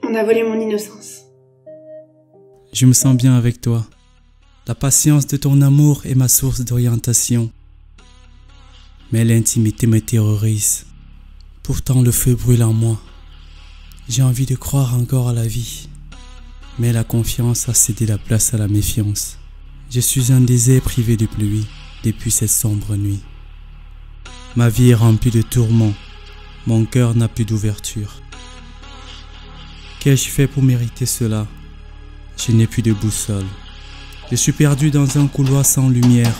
On a volé mon innocence. Je me sens bien avec toi. La patience de ton amour est ma source d'orientation. Mais l'intimité me terrorise. Pourtant le feu brûle en moi. J'ai envie de croire encore à la vie. Mais la confiance a cédé la place à la méfiance. Je suis un désert privé de pluie depuis cette sombre nuit. Ma vie est remplie de tourments. Mon cœur n'a plus d'ouverture. Qu'ai-je fait pour mériter cela? Je n'ai plus de boussole. Je suis perdu dans un couloir sans lumière.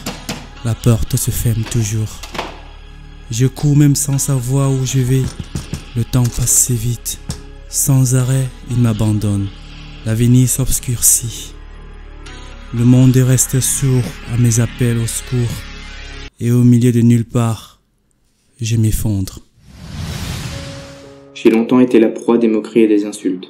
La porte se ferme toujours. Je cours même sans savoir où je vais. Le temps passe si vite. Sans arrêt, il m'abandonne. L'avenir s'obscurcit. Le monde reste sourd à mes appels au secours. Et au milieu de nulle part, je m'effondre. J'ai longtemps été la proie des moqueries et des insultes.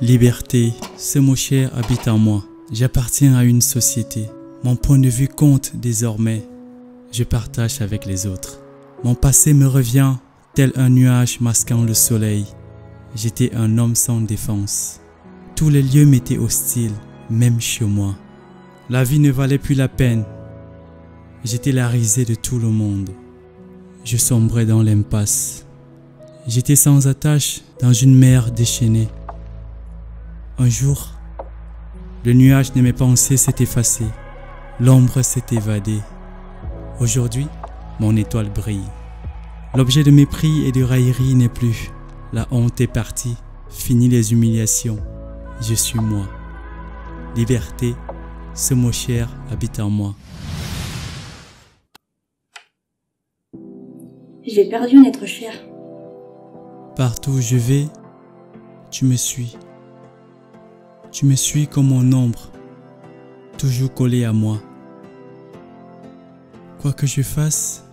Liberté, ce mot cher habite en moi. J'appartiens à une société. Mon point de vue compte désormais. Je partage avec les autres. Mon passé me revient, tel un nuage masquant le soleil. J'étais un homme sans défense. Tous les lieux m'étaient hostiles, même chez moi. La vie ne valait plus la peine. J'étais la risée de tout le monde. Je sombrais dans l'impasse. J'étais sans attache dans une mer déchaînée. Un jour, le nuage de mes pensées s'est effacé. L'ombre s'est évadée. Aujourd'hui, mon étoile brille. L'objet de mépris et de raillerie n'est plus. La honte est partie. Fini les humiliations. Je suis moi. Liberté, ce mot cher habite en moi. J'ai perdu un être cher. Partout où je vais, tu me suis. Tu me suis comme mon ombre, toujours collé à moi. Quoi que je fasse,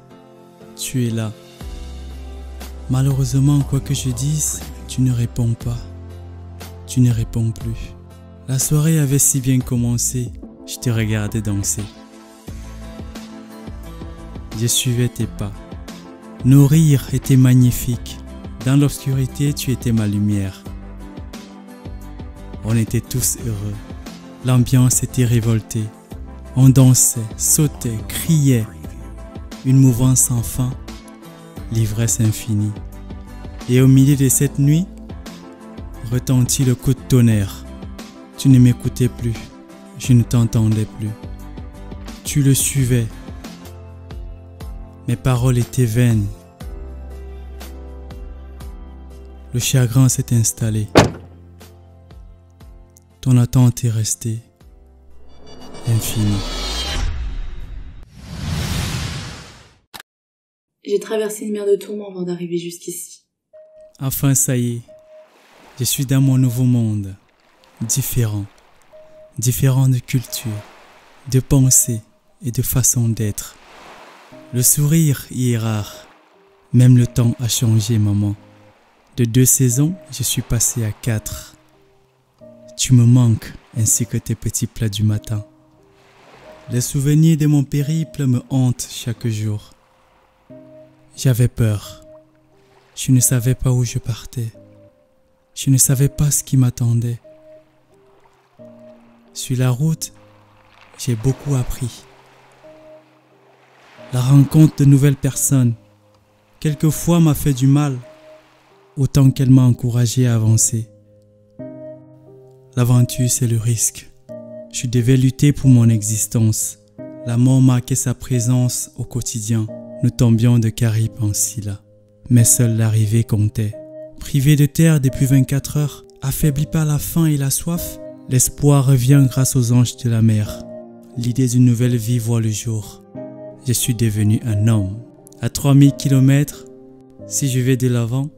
tu es là. Malheureusement, quoi que je dise, tu ne réponds pas. Tu ne réponds plus. La soirée avait si bien commencé, je te regardais danser. Je suivais tes pas. Nos rires étaient magnifiques. Dans l'obscurité, tu étais ma lumière. On était tous heureux. L'ambiance était révoltée. On dansait, sautait, criait. Une mouvance sans fin, l'ivresse infinie. Et au milieu de cette nuit, retentit le coup de tonnerre. Tu ne m'écoutais plus, je ne t'entendais plus. Tu le suivais. Mes paroles étaient vaines. Le chagrin s'est installé. Ton attente est restée infinie. J'ai traversé une mer de tourments avant d'arriver jusqu'ici. Enfin, ça y est, je suis dans mon nouveau monde, différent de culture, de pensée et de façon d'être. Le sourire y est rare, même le temps a changé, maman. De 2 saisons, je suis passé à 4. Tu me manques, ainsi que tes petits plats du matin. Les souvenirs de mon périple me hantent chaque jour. J'avais peur. Je ne savais pas où je partais. Je ne savais pas ce qui m'attendait. Sur la route, j'ai beaucoup appris. La rencontre de nouvelles personnes, quelquefois m'a fait du mal, autant qu'elle m'a encouragé à avancer. L'aventure, c'est le risque. Je devais lutter pour mon existence. La mort marquait sa présence au quotidien. Nous tombions de Caraïbes en Scylla. Mais seule l'arrivée comptait. Privé de terre depuis 24 heures, affaibli par la faim et la soif, l'espoir revient grâce aux anges de la mer. L'idée d'une nouvelle vie voit le jour. Je suis devenu un homme. À 3000 km, si je vais de l'avant,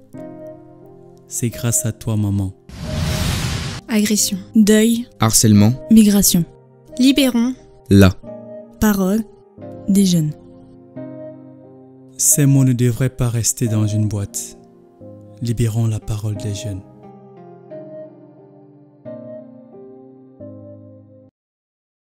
c'est grâce à toi, maman. Agression, deuil, harcèlement, migration. Libérons la parole des jeunes. Ces mots ne devraient pas rester dans une boîte. Libérons la parole des jeunes.